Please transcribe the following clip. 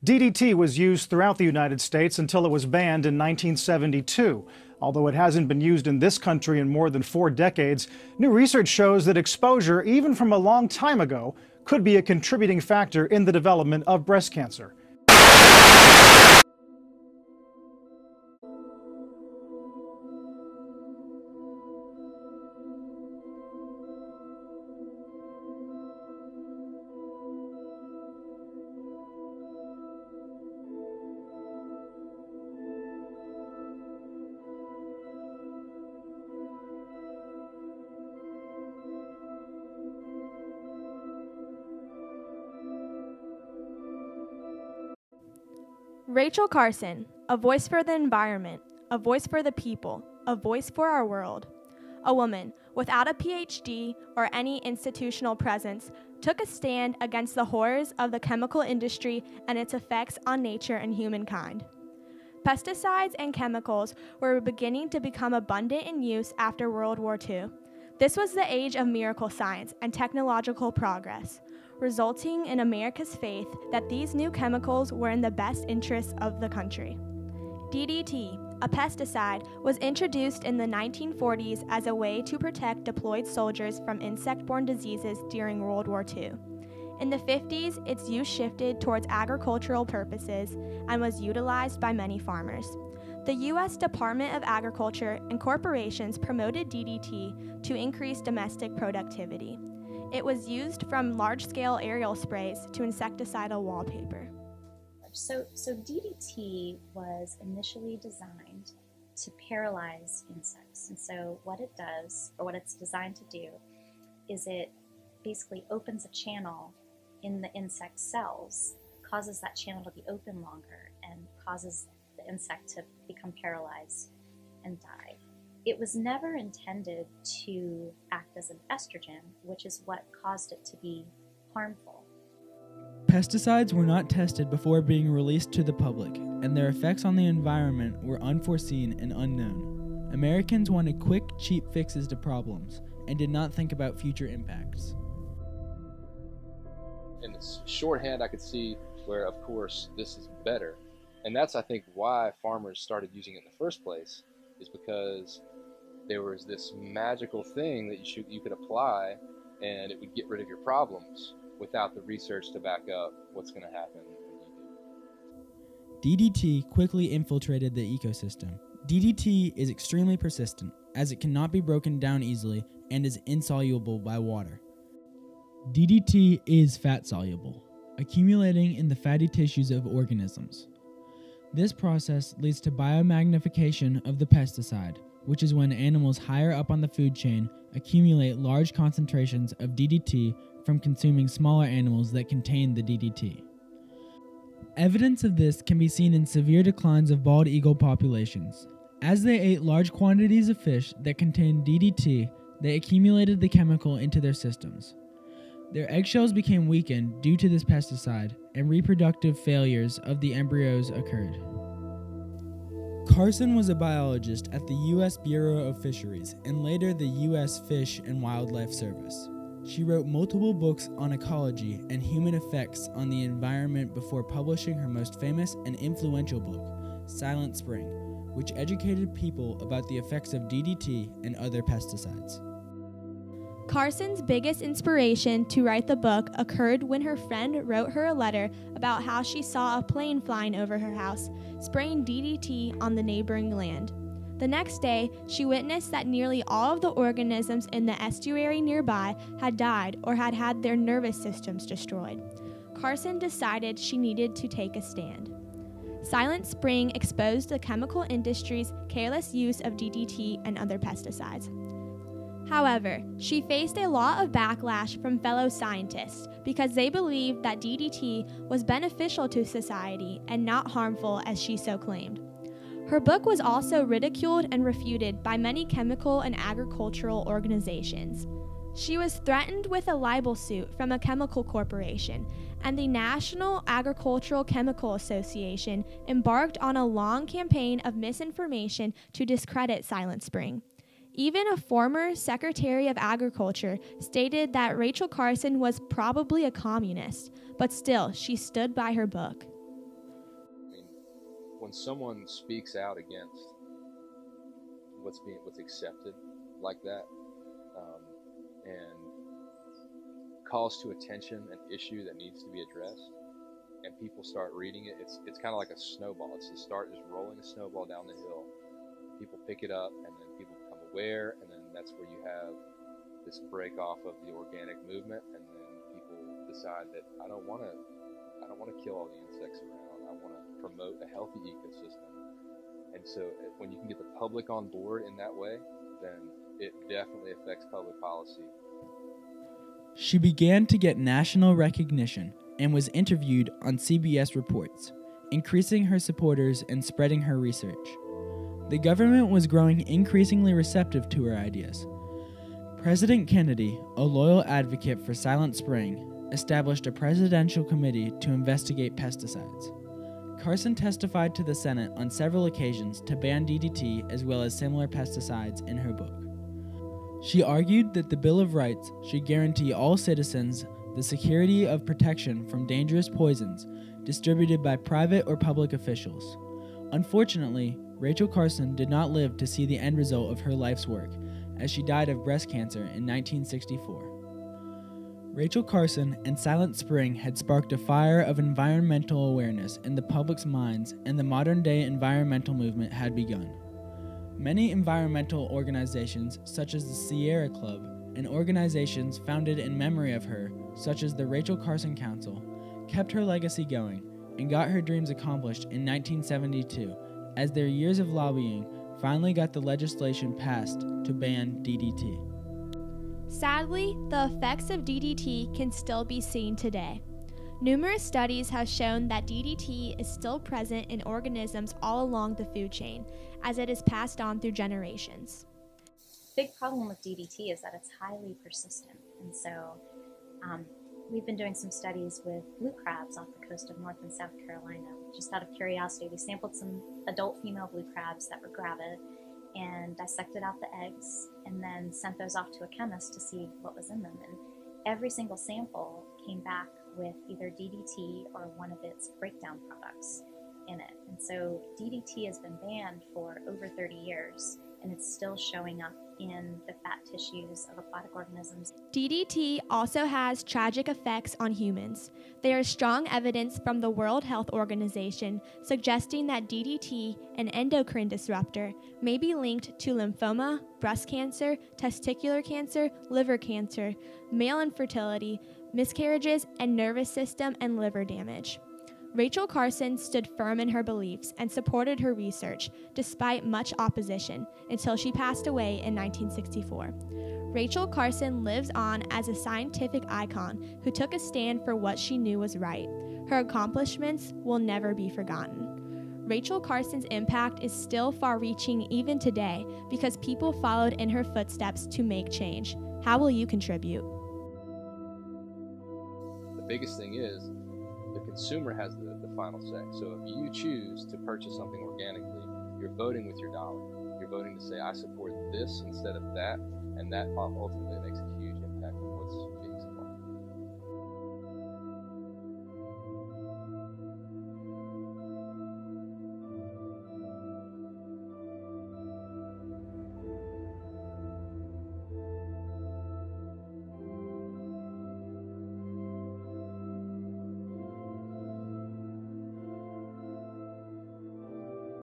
DDT was used throughout the United States until it was banned in 1972. Although it hasn't been used in this country in more than 4 decades, new research shows that exposure, even from a long time ago, could be a contributing factor in the development of breast cancer. Rachel Carson, a voice for the environment, a voice for the people, a voice for our world. A woman without a PhD or any institutional presence took a stand against the horrors of the chemical industry and its effects on nature and humankind. Pesticides and chemicals were beginning to become abundant in use after World War II. This was the age of miracle science and technological progress, resulting in America's faith that these new chemicals were in the best interests of the country. DDT, a pesticide, was introduced in the 1940s as a way to protect deployed soldiers from insect-borne diseases during World War II. In the 50s, its use shifted towards agricultural purposes and was utilized by many farmers. The U.S. Department of Agriculture and corporations promoted DDT to increase domestic productivity. It was used from large-scale aerial sprays to insecticidal wallpaper. So DDT was initially designed to paralyze insects. And so what it does, or what it's designed to do, is it basically opens a channel in the insect cells, causes that channel to be open longer, and causes the insect to become paralyzed and die. It was never intended to act as an estrogen, which is what caused it to be harmful. Pesticides were not tested before being released to the public, and their effects on the environment were unforeseen and unknown. Americans wanted quick, cheap fixes to problems, and did not think about future impacts. In shorthand, I could see where, of course, this is better. And that's, I think, why farmers started using it in the first place, is because there was this magical thing that you could apply and it would get rid of your problems without the research to back up what's going to happen when you do. DDT quickly infiltrated the ecosystem. DDT is extremely persistent, as it cannot be broken down easily and is insoluble by water. DDT is fat-soluble, accumulating in the fatty tissues of organisms. This process leads to biomagnification of the pesticide, which is when animals higher up on the food chain accumulate large concentrations of DDT from consuming smaller animals that contain the DDT. Evidence of this can be seen in severe declines of bald eagle populations. As they ate large quantities of fish that contained DDT, they accumulated the chemical into their systems. Their eggshells became weakened due to this pesticide, and reproductive failures of the embryos occurred. Carson was a biologist at the U.S. Bureau of Fisheries and later the U.S. Fish and Wildlife Service. She wrote multiple books on ecology and human effects on the environment before publishing her most famous and influential book, Silent Spring, which educated people about the effects of DDT and other pesticides. Carson's biggest inspiration to write the book occurred when her friend wrote her a letter about how she saw a plane flying over her house, spraying DDT on the neighboring land. The next day, she witnessed that nearly all of the organisms in the estuary nearby had died or had had their nervous systems destroyed. Carson decided she needed to take a stand. Silent Spring exposed the chemical industry's careless use of DDT and other pesticides. However, she faced a lot of backlash from fellow scientists because they believed that DDT was beneficial to society and not harmful as she so claimed. Her book was also ridiculed and refuted by many chemical and agricultural organizations. She was threatened with a libel suit from a chemical corporation, and the National Agricultural Chemical Association embarked on a long campaign of misinformation to discredit Silent Spring. Even a former Secretary of Agriculture stated that Rachel Carson was probably a communist, but still, she stood by her book. when someone speaks out against what's accepted like that, and calls to attention an issue that needs to be addressed, and people start reading it, it's kind of like a snowball. It's the start just rolling a snowball down the hill. People pick it up, and then people become aware, and then that's where you have this break off of the organic movement, and then people decide that I don't want to kill all the insects around. I want to promote a healthy ecosystem. And so when you can get the public on board in that way, then it definitely affects public policy. She began to get national recognition and was interviewed on CBS Reports, increasing her supporters and spreading her research. The government was growing increasingly receptive to her ideas. President Kennedy, a loyal advocate for silent spraying, established a presidential committee to investigate pesticides. Carson testified to the Senate on several occasions to ban DDT as well as similar pesticides in her book. She argued that the Bill of Rights should guarantee all citizens the security of protection from dangerous poisons distributed by private or public officials. Unfortunately, Rachel Carson did not live to see the end result of her life's work, as she died of breast cancer in 1964. Rachel Carson and silent spraying had sparked a fire of environmental awareness in the public's minds, and the modern-day environmental movement had begun. Many environmental organizations, such as the Sierra Club, and organizations founded in memory of her, such as the Rachel Carson Council, kept her legacy going and got her dreams accomplished in 1972, as their years of lobbying finally got the legislation passed to ban DDT. Sadly, the effects of DDT can still be seen today. Numerous studies have shown that DDT is still present in organisms all along the food chain, as it is passed on through generations. Big problem with DDT is that it's highly persistent, and so we've been doing some studies with blue crabs off the coast of North and South Carolina. Just out of curiosity, we sampled some adult female blue crabs that were gravid and dissected out the eggs and then sent those off to a chemist to see what was in them. And every single sample came back with either DDT or one of its breakdown products in it. And so DDT has been banned for over 30 years, and it's still showing up in the fat tissues of aquatic organisms. DDT also has tragic effects on humans. There is strong evidence from the World Health Organization suggesting that DDT, an endocrine disruptor, may be linked to lymphoma, breast cancer, testicular cancer, liver cancer, male infertility, miscarriages, and nervous system and liver damage. Rachel Carson stood firm in her beliefs and supported her research despite much opposition until she passed away in 1964. Rachel Carson lives on as a scientific icon who took a stand for what she knew was right. Her accomplishments will never be forgotten. Rachel Carson's impact is still far-reaching even today because people followed in her footsteps to make change. How will you contribute? The biggest thing is the consumer has the final say. So if you choose to purchase something organically, you're voting with your dollar. You're voting to say, I support this instead of that, and that ultimately makes a